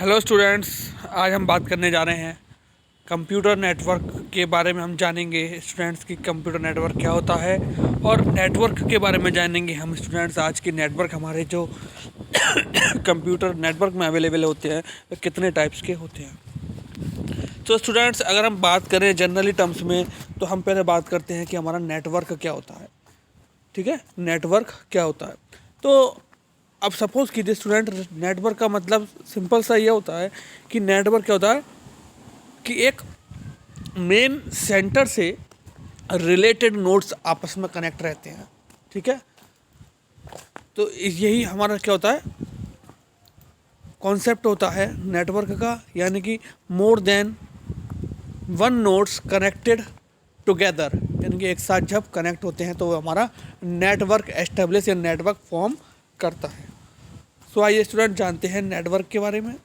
Hello students, आज हम बात करने जा रहे हैं कंप्यूटर नेटवर्क के बारे में। हम जानेंगे स्टूडेंट्स की कंप्यूटर नेटवर्क क्या होता है और नेटवर्क के बारे में जानेंगे हम स्टूडेंट्स। आज के नेटवर्क हमारे जो कंप्यूटर नेटवर्क में अवेलेबल होते हैं वे कितने टाइप्स के होते हैं। तो स्टूडेंट्स, अगर हम बात करें जनरली टर्म्स में तो हम पहले बात करते हैं कि हमारा नेटवर्क क्या होता है। ठीक है, नेटवर्क क्या होता है। तो अब सपोज़ कीजिए स्टूडेंट, नेटवर्क का मतलब सिंपल सा ये होता है कि नेटवर्क क्या होता है कि एक मेन सेंटर से रिलेटेड नोड्स आपस में कनेक्ट रहते हैं। ठीक है, तो यही हमारा क्या होता है, कॉन्सेप्ट होता है नेटवर्क का, यानी कि more than one nodes connected together, यानी कि एक साथ जब कनेक्ट होते हैं तो वो हमारा नेटवर्क एस्टेब्लिश या नेटवर्क फॉर्म करता है। सो आइए स्टूडेंट जानते हैं नेटवर्क के बारे में।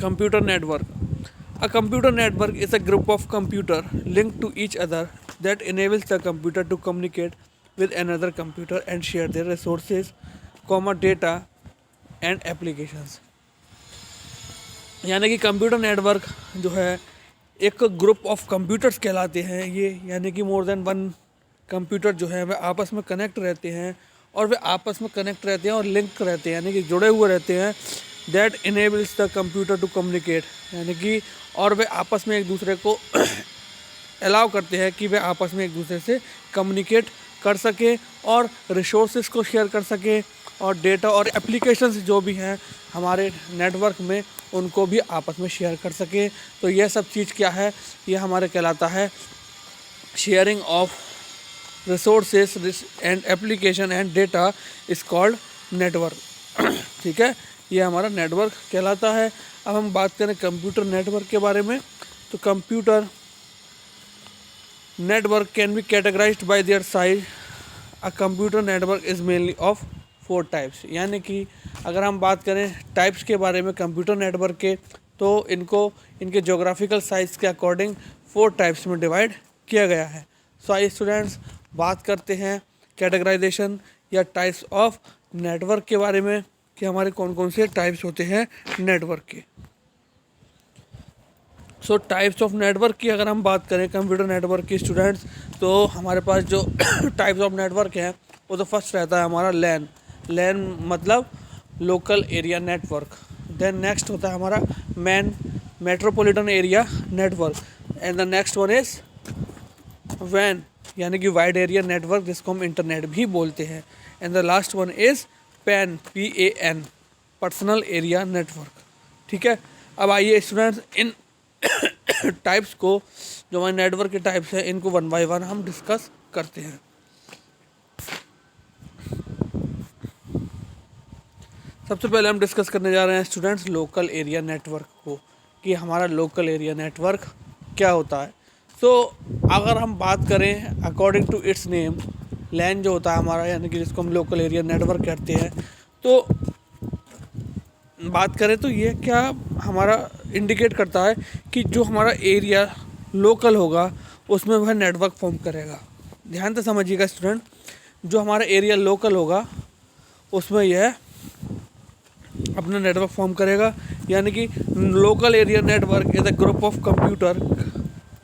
Computer network, a computer network is a group of computer linked to each other that enables the computer to communicate with another computer and share their resources, data and applications। यानी कि computer network जो है एक group of computers कहलाते हैं ये, यानी कि मोर देन वन कंप्यूटर जो है वे आपस में कनेक्ट रहते हैं और वे आपस में कनेक्ट रहते हैं और लिंक रहते हैं, यानी कि जुड़े हुए रहते हैं। That enables the computer to communicate, यानी कि और वे आपस में एक दूसरे को अलाउ करते हैं कि वे आपस में एक दूसरे से कम्युनिकेट कर सके और रिसोर्सेज को शेयर कर सके और डेटा और एप्लीकेशंस जो भी हैं हमारे नेटवर्क में उनको भी आपस में शेयर कर सके। तो यह सब चीज़ क्या है, ये हमारे कहलाता है sharing of resources and application and data is called network. ठीक है, ये हमारा नेटवर्क कहलाता है। अब हम बात करें कंप्यूटर नेटवर्क के बारे में, तो computer network can be categorised bye their size. A computer network is mainly of 4 types, यानी कि अगर हम बात करें टाइप्स के बारे में कंप्यूटर नेटवर्क के, तो इनको इनके जोग्राफिकल साइज के अकॉर्डिंग 4 टाइप्स में डिवाइड किया गया है। सो आइए स्टूडेंट्स बात करते हैं कैटेगराइजेशन या टाइप्स ऑफ नेटवर्क के बारे में कि हमारे कौन कौन से टाइप्स होते हैं नेटवर्क के। सो टाइप्स ऑफ नेटवर्क की अगर हम बात करें कंप्यूटर नेटवर्क की स्टूडेंट्स, तो हमारे पास जो टाइप्स ऑफ नेटवर्क हैं वो तो फर्स्ट रहता है हमारा लैन। लैन मतलब local area network. Then next होता है हमारा metropolitan area network and the next one is वैन, यानी कि वाइड एरिया नेटवर्क जिसको हम इंटरनेट भी बोलते हैं। And the last one is pan, PAN, personal area network. ठीक है, अब आइए स्टूडेंट्स इन टाइप्स को, जो हमारे नेटवर्क के टाइप्स हैं, इनको वन बाय वन हम डिस्कस करते हैं। सबसे पहले हम डिस्कस करने जा रहे हैं स्टूडेंट्स लोकल एरिया नेटवर्क को, कि हमारा लोकल एरिया नेटवर्क क्या होता है। तो अगर हम बात करें अकॉर्डिंग टू इट्स नेम, लैन जो होता है हमारा, यानी कि जिसको हम लोकल एरिया नेटवर्क कहते हैं, तो बात करें तो ये क्या हमारा इंडिकेट करता है कि जो हमारा एरिया लोकल होगा उसमें वह नेटवर्क फॉर्म करेगा। ध्यान से समझिएगा स्टूडेंट, जो हमारा एरिया लोकल होगा उसमें यह अपना नेटवर्क फॉर्म करेगा, यानी कि local area network is a group of computer.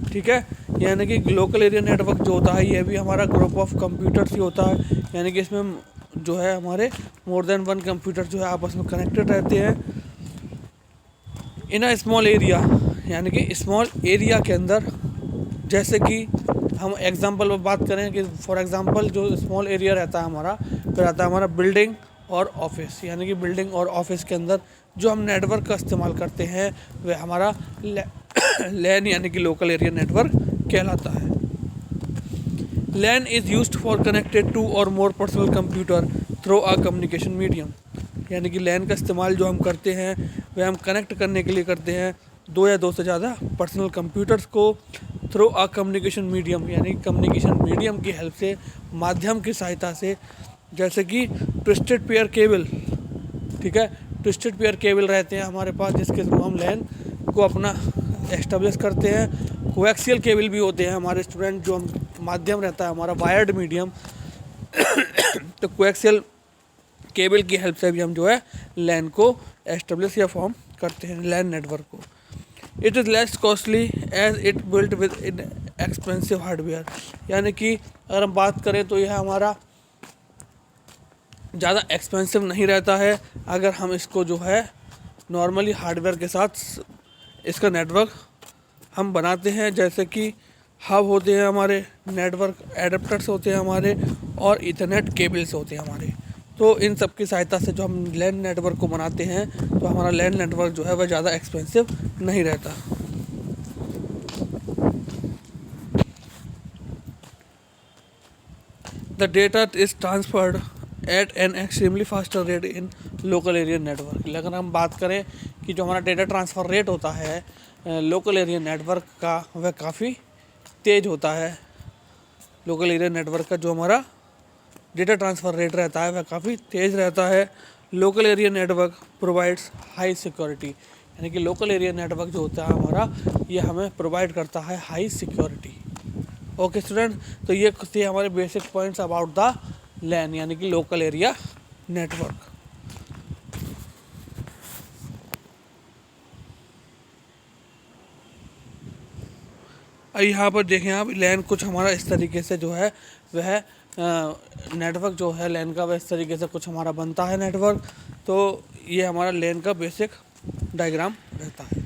ठीक है, यानी कि लोकल एरिया नेटवर्क जो होता है यह भी हमारा ग्रुप ऑफ कंप्यूटर्स ही होता है, यानी कि इसमें जो है हमारे मोर देन वन कंप्यूटर जो है आपस में कनेक्टेड रहते हैं इन अ स्मॉल एरिया, यानी कि स्मॉल एरिया के अंदर। जैसे कि हम एग्जांपल में बात करें कि फॉर एग्जांपल जो स्मॉल एरिया रहता है हमारा, फिर आता है हमारा बिल्डिंग और ऑफिस, यानी कि बिल्डिंग और ऑफिस के अंदर जो हम नेटवर्क का इस्तेमाल करते हैं वह हमारा लैन यानी कि लोकल एरिया नेटवर्क कहलाता है। LAN is used for connected two or more personal computer through a communication medium, यानी कि लैन का इस्तेमाल जो हम करते हैं वह हम कनेक्ट करने के लिए करते हैं 2 या 2 से ज़्यादा पर्सनल कंप्यूटर्स को थ्रू अ कम्युनिकेशन मीडियम, यानी कम्युनिकेशन मीडियम की हेल्प से, माध्यम की सहायता से, जैसे कि ट्विस्टेड पेयर केबल। ठीक है, ट्विस्टेड पेयर केबल रहते हैं हमारे पास जिसके थ्रू हम लैन को अपना एस्टेब्लिश करते हैं। कोएक्सियल केबल भी होते हैं हमारे स्टूडेंट, जो हम माध्यम रहता है हमारा वायर्ड मीडियम। तो कोएक्सियल केबल की हेल्प से भी हम जो है लैन को एस्टेब्लिश या फॉर्म करते हैं, लैन नेटवर्क को। It is less costly as it built with expensive hardware, यानी कि अगर हम बात करें तो यह हमारा ज़्यादा एक्सपेंसिव नहीं रहता है अगर हम इसको जो है नॉर्मली हार्डवेयर के साथ इसका नेटवर्क हम बनाते हैं, जैसे कि हब होते हैं हमारे, नेटवर्क एडेप्टर्स होते हैं हमारे, और इथरनेट केबल्स होते हैं हमारे। तो इन सब की सहायता से जो हम लैन नेटवर्क को बनाते हैं तो हमारा लैन नेटवर्क जो है वह ज़्यादा एक्सपेंसिव नहीं रहता। The data is transferred at an extremely faster rate in local area network. अगर हम बात करें कि जो हमारा डेटा ट्रांसफ़र रेट होता है लोकल एरिया नेटवर्क का, वह काफ़ी तेज़ होता है। लोकल एरिया नेटवर्क का जो हमारा डेटा ट्रांसफ़र रेट रहता है वह काफ़ी तेज़ रहता है। Local area network provides high security, यानी कि लोकल एरिया नेटवर्क जो होता है हमारा, ये हमें प्रोवाइड करता है हाई सिक्योरिटी। ओके स्टूडेंट, तो ये थे हमारे बेसिक पॉइंट्स अबाउट द लैन, यानी कि लोकल एरिया नेटवर्क। यहाँ पर देखें आप, लैन कुछ हमारा इस तरीके से जो है वह नेटवर्क जो है लैन का, वह इस तरीके से कुछ हमारा बनता है नेटवर्क। तो ये हमारा लैन का बेसिक डायग्राम रहता है।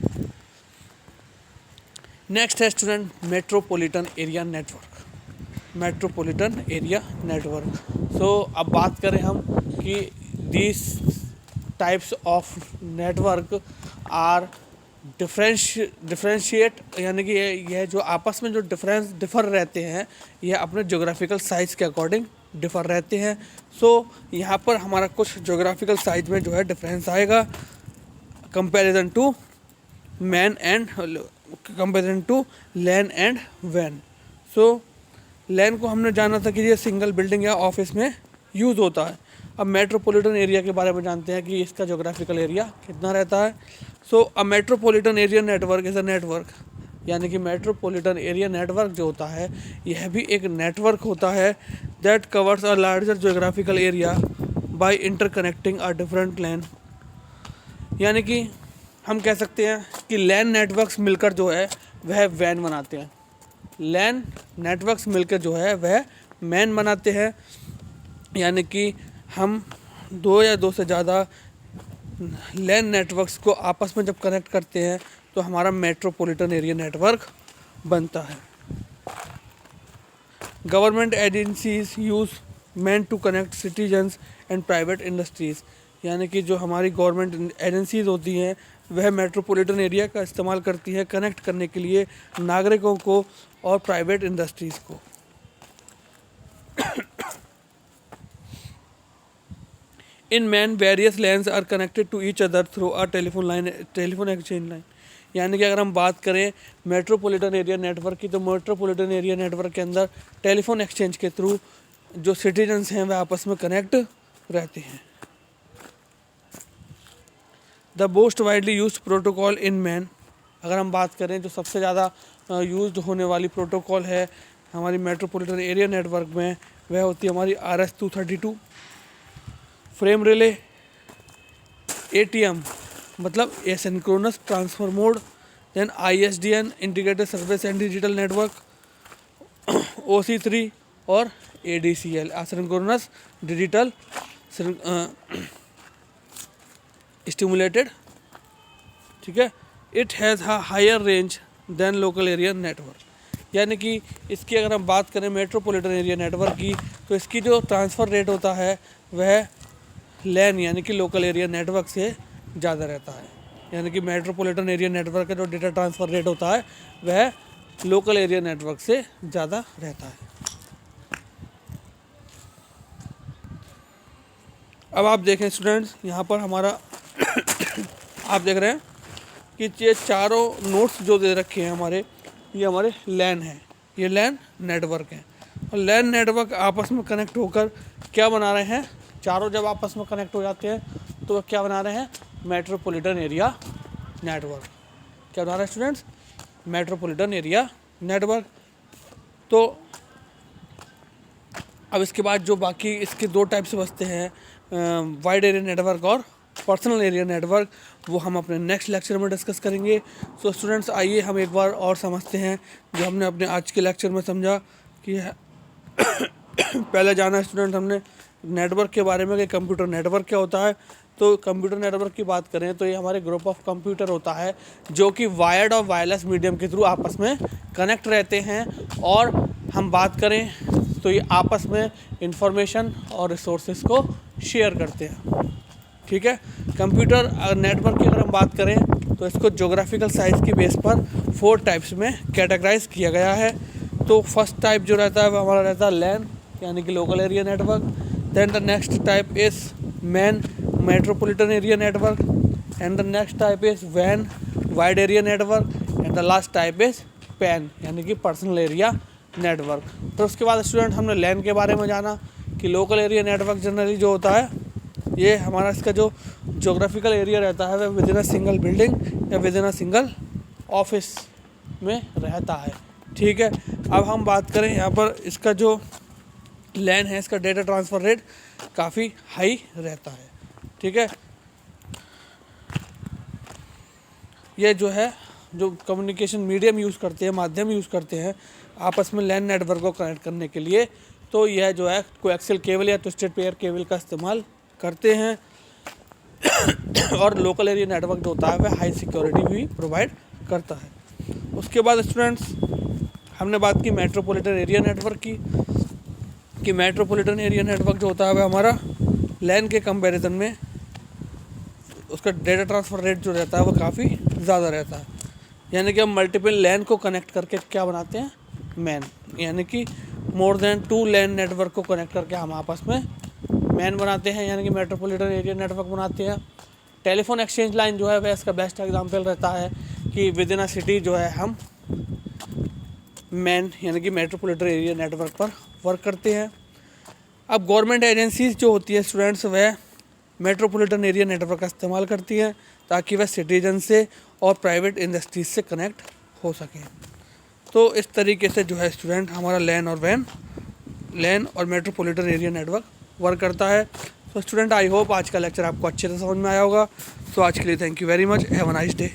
नेक्स्ट है student metropolitan area network. Metropolitan area network. So अब बात करें हम कि this types of network are differentiate, यानी कि यह जो आपस में जो डिफ़र रहते हैं, यह अपने जोग्राफिकल साइज़ के अकॉर्डिंग डिफ़र रहते हैं। सो यहाँ पर हमारा कुछ जोग्राफिकल साइज में जो है डिफरेंस आएगा कंपैरिजन टू लैन एंड वैन। सो लैन को हमने जाना था कि ये सिंगल बिल्डिंग या ऑफिस में यूज़ होता है। अब मेट्रोपॉलिटन एरिया के बारे में जानते हैं कि इसका जोग्राफिकल एरिया कितना रहता है। So a metropolitan area network is a network, यानी कि मेट्रोपॉलिटन एरिया नेटवर्क जो होता है यह भी एक नेटवर्क होता है that covers a larger geographical area by interconnecting a different LAN. यानी कि हम कह सकते हैं कि लैन नेटवर्क्स मिलकर जो है वह वैन बनाते हैं। लैन नेटवर्क्स मिलकर जो है वह मैन बनाते हैं, यानी कि हम दो या दो से ज़्यादा लैन नेटवर्क्स को आपस में जब कनेक्ट करते हैं तो हमारा मेट्रोपॉलिटन एरिया नेटवर्क बनता है। Government agencies use meant to connect citizens and private industries, यानी कि जो हमारी गवर्नमेंट एजेंसीज होती हैं वह मेट्रोपॉलिटन एरिया का इस्तेमाल करती है कनेक्ट करने के लिए नागरिकों को और प्राइवेट इंडस्ट्रीज़ को। In MAN various lines are connected to each other through a telephone exchange line. यानी कि अगर हम बात करें मेट्रोपॉलिटन एरिया नेटवर्क की, तो मेट्रोपॉलिटन एरिया नेटवर्क के अंदर टेलीफोन एक्सचेंज के थ्रू जो सिटीजन्स हैं वह आपस में कनेक्ट रहते हैं। The most widely used protocol in man, अगर हम बात करें जो सबसे ज़्यादा यूज्ड होने वाली प्रोटोकॉल है हमारी मेट्रोपॉलिटन एरिया नेटवर्क में, वह होती है हमारी RS-232 फ्रेम रिले, ATM मतलब asynchronous transfer mode, then ISDN integrated service and digital network, OC3 और ADCL एसिंक्रोनस डिजिटल स्टिमुलेटेड, ठीक है। It has a higher range than local area network, यानी कि इसकी अगर हम बात करें मेट्रोपॉलिटन एरिया नेटवर्क की, तो इसकी जो ट्रांसफ़र रेट होता है वह लैन यानी कि लोकल एरिया नेटवर्क से ज़्यादा रहता है। यानी कि मेट्रोपॉलिटन एरिया नेटवर्क का जो डेटा ट्रांसफ़र रेट होता है वह लोकल एरिया नेटवर्क से ज़्यादा रहता है। अब आप देखें स्टूडेंट्स, यहाँ पर हमारा आप देख रहे हैं कि ये चारों नोट्स जो दे रखे हैं हमारे, ये हमारे लैन हैं, ये लैन नेटवर्क हैं। और लैन नेटवर्क आपस में कनेक्ट होकर क्या बना रहे हैं, चारों जब आपस में कनेक्ट हो जाते हैं तो क्या बना रहे हैं, मेट्रोपॉलिटन एरिया नेटवर्क। क्या बना रहे हैं स्टूडेंट्स, मेट्रोपॉलिटन एरिया नेटवर्क। तो अब इसके बाद जो बाकी इसके दो टाइप से बचते हैं, वाइड एरिया नेटवर्क और पर्सनल एरिया नेटवर्क, वो हम अपने नेक्स्ट लेक्चर में डिस्कस करेंगे। सो स्टूडेंट्स, आइए हम एक बार और समझते हैं जो हमने अपने आज के लेक्चर में समझा कि पहले जाना स्टूडेंट हमने नेटवर्क के बारे में कि कंप्यूटर नेटवर्क क्या होता है। तो कंप्यूटर नेटवर्क की बात करें तो ये हमारे ग्रुप ऑफ कंप्यूटर होता है जो कि वायर्ड और वायरलेस मीडियम के थ्रू आपस में कनेक्ट रहते हैं, और हम बात करें तो ये आपस में इंफॉर्मेशन और रिसोर्सेज को शेयर करते हैं। ठीक है, कंप्यूटर नेटवर्क की अगर हम बात करें तो इसको ज्योग्राफिकल साइज की बेस पर 4 टाइप्स में कैटेगराइज किया गया है। तो फर्स्ट टाइप जो रहता है वो हमारा रहता है लैन, यानी कि local area network. Then the next type is MAN, metropolitan area network, and the next type is वैन, wide area network, and the last type is PAN, यानी कि पर्सनल एरिया नेटवर्क। तो उसके बाद स्टूडेंट हमने लैन के बारे में जाना कि लोकल एरिया नेटवर्क जनरली जो होता है ये हमारा इसका जो ज्योग्राफिकल एरिया रहता है वह within a single building या within a single office में रहता है। ठीक है, अब हम बात करें यहाँ पर इसका जो लैन है इसका डेटा ट्रांसफ़र रेट काफ़ी हाई रहता है। ठीक है, ये जो है जो कम्युनिकेशन मीडियम यूज़ करते हैं, माध्यम यूज़ करते हैं आपस में लैन नेटवर्क को कनेक्ट करने के लिए, तो यह जो है कोएक्सियल केबल या ट्विस्टेड पेयर केबल का इस्तेमाल करते हैं। और लोकल एरिया नेटवर्क जो होता है वह हाई सिक्योरिटी भी प्रोवाइड करता है। उसके बाद स्टूडेंट्स हमने बात की मेट्रोपॉलिटन एरिया नेटवर्क की कि मेट्रोपॉलिटन एरिया नेटवर्क जो होता है वह हमारा लैन के कंपैरिजन में उसका डेटा ट्रांसफ़र रेट जो रहता है वो काफ़ी ज़्यादा रहता है। यानी कि हम मल्टीपल लैन को कनेक्ट करके क्या बनाते हैं, मैन, यानी कि मोर देन 2 लैन नेटवर्क को कनेक्ट करके हम आपस में मैन बनाते हैं, यानी कि मेट्रोपॉलिटन एरिया नेटवर्क बनाते हैं। टेलीफोन एक्सचेंज लाइन जो है वह इसका बेस्ट एग्जांपल रहता है कि विद इन अ सिटी जो है हम मैन यानी कि मेट्रोपॉलिटन एरिया नेटवर्क पर वर्क करते हैं। अब गवर्नमेंट एजेंसीज जो होती है स्टूडेंट्स वह मेट्रोपॉलिटन एरिया नेटवर्क का इस्तेमाल करती हैं ताकि वह सिटीजन से और प्राइवेट इंडस्ट्रीज से कनेक्ट हो सकें। तो इस तरीके से जो है स्टूडेंट हमारा लैन और मेट्रोपॉलिटन एरिया नेटवर्क वर्क करता है। तो स्टूडेंट आई होप आज का लेक्चर आपको अच्छे से समझ में आया होगा। तो आज के लिए thank you very much, have a nice day.